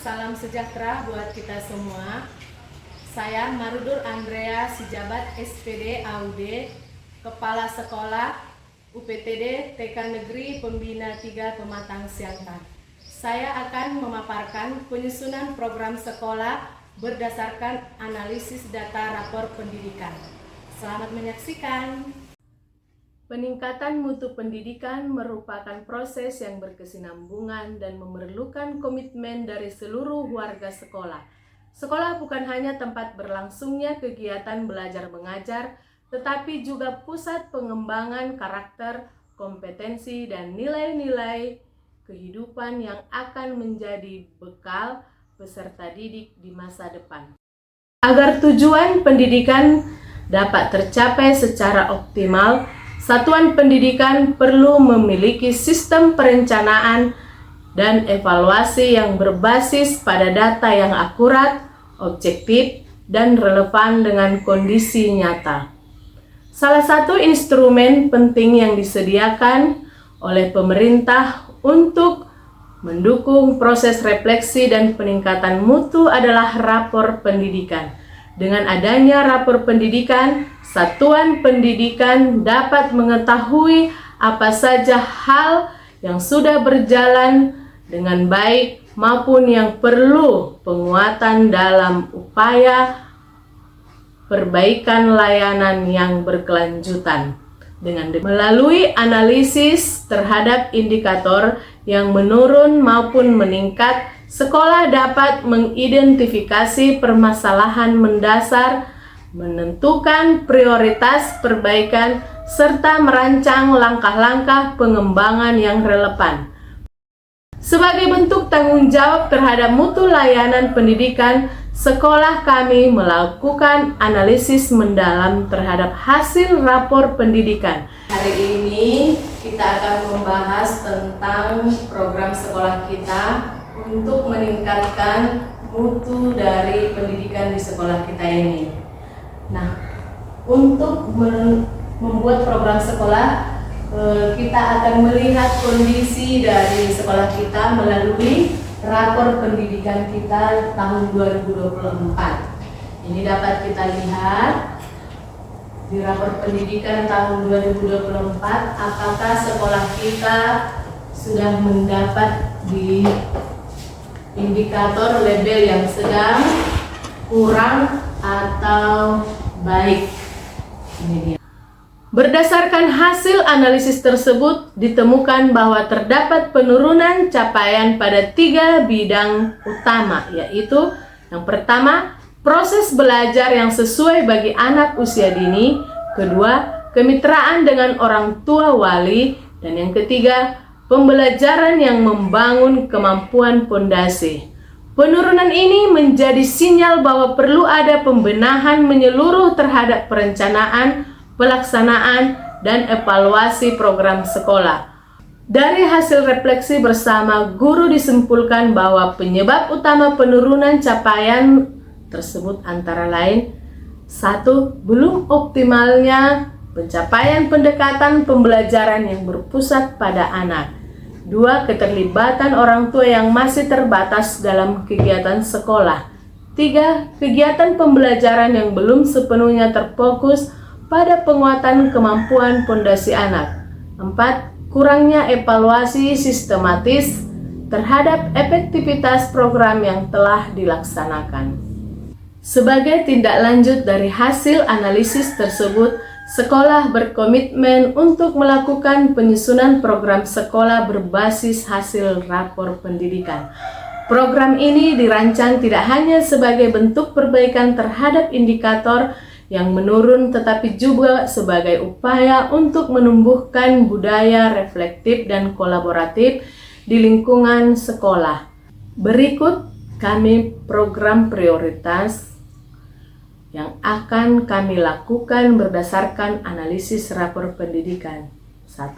Salam sejahtera buat kita semua. Saya Marudur Andrea Sijabat SPD AUD, Kepala Sekolah UPTD TK Negeri Pembina 3 Pematang Siantar. Saya akan memaparkan penyusunan program sekolah berdasarkan analisis data rapor pendidikan. Selamat menyaksikan. Peningkatan mutu pendidikan merupakan proses yang berkesinambungan dan memerlukan komitmen dari seluruh warga sekolah. Sekolah bukan hanya tempat berlangsungnya kegiatan belajar mengajar, tetapi juga pusat pengembangan karakter, kompetensi, dan nilai-nilai kehidupan yang akan menjadi bekal peserta didik di masa depan. Agar tujuan pendidikan dapat tercapai secara optimal, satuan pendidikan perlu memiliki sistem perencanaan dan evaluasi yang berbasis pada data yang akurat, objektif, dan relevan dengan kondisi nyata. Salah satu instrumen penting yang disediakan oleh pemerintah untuk mendukung proses refleksi dan peningkatan mutu adalah rapor pendidikan. Dengan adanya rapor pendidikan, satuan pendidikan dapat mengetahui apa saja hal yang sudah berjalan dengan baik maupun yang perlu penguatan dalam upaya perbaikan layanan yang berkelanjutan. Melalui analisis terhadap indikator yang menurun maupun meningkat, sekolah dapat mengidentifikasi permasalahan mendasar, menentukan prioritas perbaikan, serta merancang langkah-langkah pengembangan yang relevan. Sebagai bentuk tanggung jawab terhadap mutu layanan pendidikan, sekolah kami melakukan analisis mendalam terhadap hasil rapor pendidikan. Hari ini kita akan membahas tentang program sekolah kita untuk meningkatkan mutu dari pendidikan di sekolah kita ini. Nah, untuk membuat program sekolah, kita akan melihat kondisi dari sekolah kita melalui rapor pendidikan kita tahun 2024. Ini dapat kita lihat di rapor pendidikan tahun 2024 apakah sekolah kita sudah mendapat di indikator label yang sedang, kurang, atau baik. Ini dia. Berdasarkan hasil analisis tersebut, ditemukan bahwa terdapat penurunan capaian pada 3 bidang utama, yaitu yang pertama, proses belajar yang sesuai bagi anak usia dini, kedua, kemitraan dengan orang tua wali, dan yang ketiga, pembelajaran yang membangun kemampuan pondasi. Penurunan ini menjadi sinyal bahwa perlu ada pembenahan menyeluruh terhadap perencanaan, pelaksanaan, dan evaluasi program sekolah. Dari hasil refleksi bersama, guru disimpulkan bahwa penyebab utama penurunan capaian tersebut antara lain: 1. Belum optimalnya pencapaian pendekatan pembelajaran yang berpusat pada anak. 2. Keterlibatan orang tua yang masih terbatas dalam kegiatan sekolah. 3. Kegiatan pembelajaran yang belum sepenuhnya terfokus pada penguatan kemampuan pondasi anak. 4. Kurangnya evaluasi sistematis terhadap efektivitas program yang telah dilaksanakan. Sebagai tindak lanjut dari hasil analisis tersebut, sekolah berkomitmen untuk melakukan penyusunan program sekolah berbasis hasil rapor pendidikan. Program ini dirancang tidak hanya sebagai bentuk perbaikan terhadap indikator yang menurun, tetapi juga sebagai upaya untuk menumbuhkan budaya reflektif dan kolaboratif di lingkungan sekolah. Berikut kami program prioritas yang akan kami lakukan berdasarkan analisis rapor pendidikan. 1.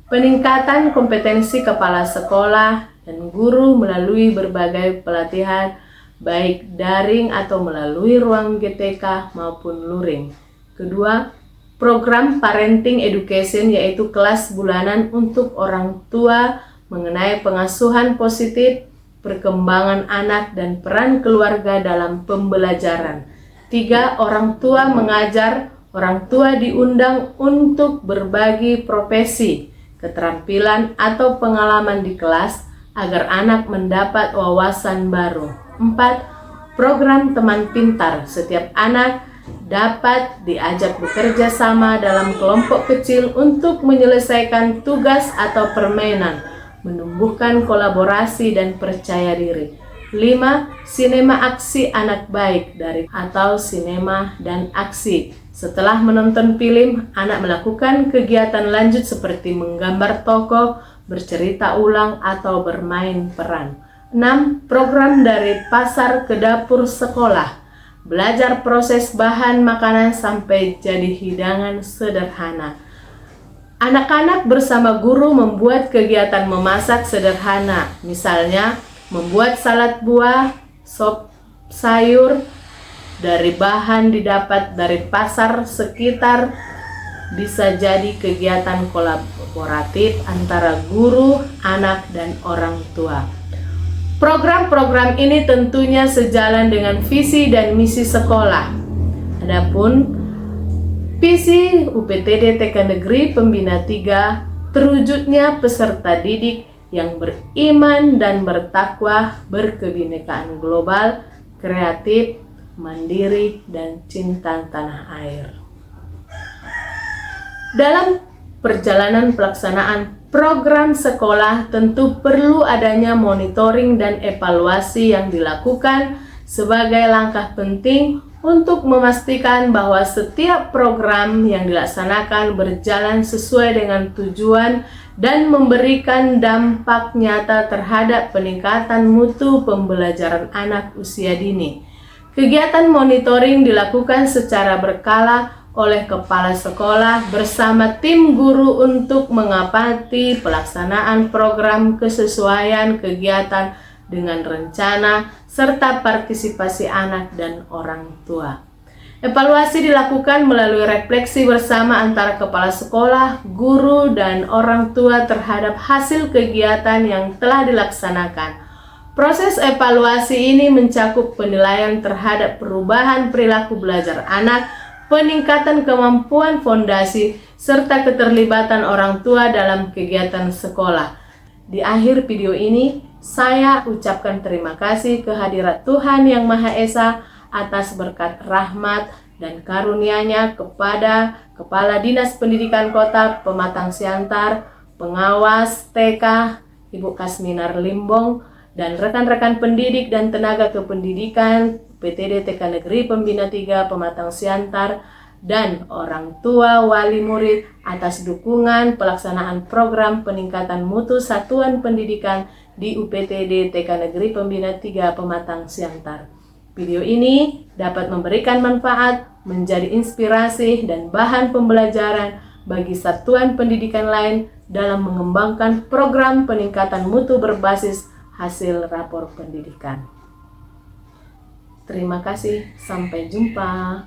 Peningkatan kompetensi kepala sekolah dan guru melalui berbagai pelatihan baik daring atau melalui ruang GTK maupun luring. Kedua, program parenting education yaitu kelas bulanan untuk orang tua mengenai pengasuhan positif, perkembangan anak dan peran keluarga dalam pembelajaran. 3. Orang tua mengajar. Orang tua diundang untuk berbagi profesi, keterampilan atau pengalaman di kelas agar anak mendapat wawasan baru. 4. Program teman pintar. Setiap anak dapat diajak bekerja sama dalam kelompok kecil untuk menyelesaikan tugas atau permainan, menumbuhkan kolaborasi dan percaya diri. 5. Sinema aksi anak baik dari atau sinema dan aksi. Setelah menonton film, anak melakukan kegiatan lanjut seperti menggambar tokoh, bercerita ulang, atau bermain peran. 6. Program dari pasar ke dapur sekolah. Belajar proses bahan makanan sampai jadi hidangan sederhana. Anak-anak bersama guru membuat kegiatan memasak sederhana, misalnya membuat salad buah, sop sayur dari bahan didapat dari pasar sekitar. Bisa jadi kegiatan kolaboratif antara guru, anak, dan orang tua. Program-program ini tentunya sejalan dengan visi dan misi sekolah. Adapun visi UPTD TK Negeri Pembina 3 terwujudnya peserta didik yang beriman dan bertakwa, berkebinekaan global, kreatif, mandiri, dan cinta tanah air. Dalam perjalanan pelaksanaan program sekolah tentu perlu adanya monitoring dan evaluasi yang dilakukan sebagai langkah penting untuk memastikan bahwa setiap program yang dilaksanakan berjalan sesuai dengan tujuan dan memberikan dampak nyata terhadap peningkatan mutu pembelajaran anak usia dini. Kegiatan monitoring dilakukan secara berkala oleh kepala sekolah bersama tim guru untuk mengamati pelaksanaan program, kesesuaian kegiatan dengan rencana, serta partisipasi anak dan orang tua. Evaluasi dilakukan melalui refleksi bersama antara kepala sekolah, guru, dan orang tua terhadap hasil kegiatan yang telah dilaksanakan. Proses evaluasi ini mencakup penilaian terhadap perubahan perilaku belajar anak, peningkatan kemampuan fondasi, serta keterlibatan orang tua dalam kegiatan sekolah. Di akhir video ini, saya ucapkan terima kasih kehadirat Tuhan Yang Maha Esa atas berkat rahmat dan karunia-Nya kepada Kepala Dinas Pendidikan Kota Pematang Siantar, Pengawas TK Ibu Kasminar Limbong, dan rekan-rekan pendidik dan tenaga kependidikan PTD TK Negeri Pembina 3 Pematang Siantar, dan orang tua wali murid atas dukungan pelaksanaan program peningkatan mutu satuan pendidikan di UPTD TK Negeri Pembina 3 Pematang Siantar. Video ini dapat memberikan manfaat, menjadi inspirasi dan bahan pembelajaran bagi satuan pendidikan lain dalam mengembangkan program peningkatan mutu berbasis hasil rapor pendidikan. Terima kasih, sampai jumpa.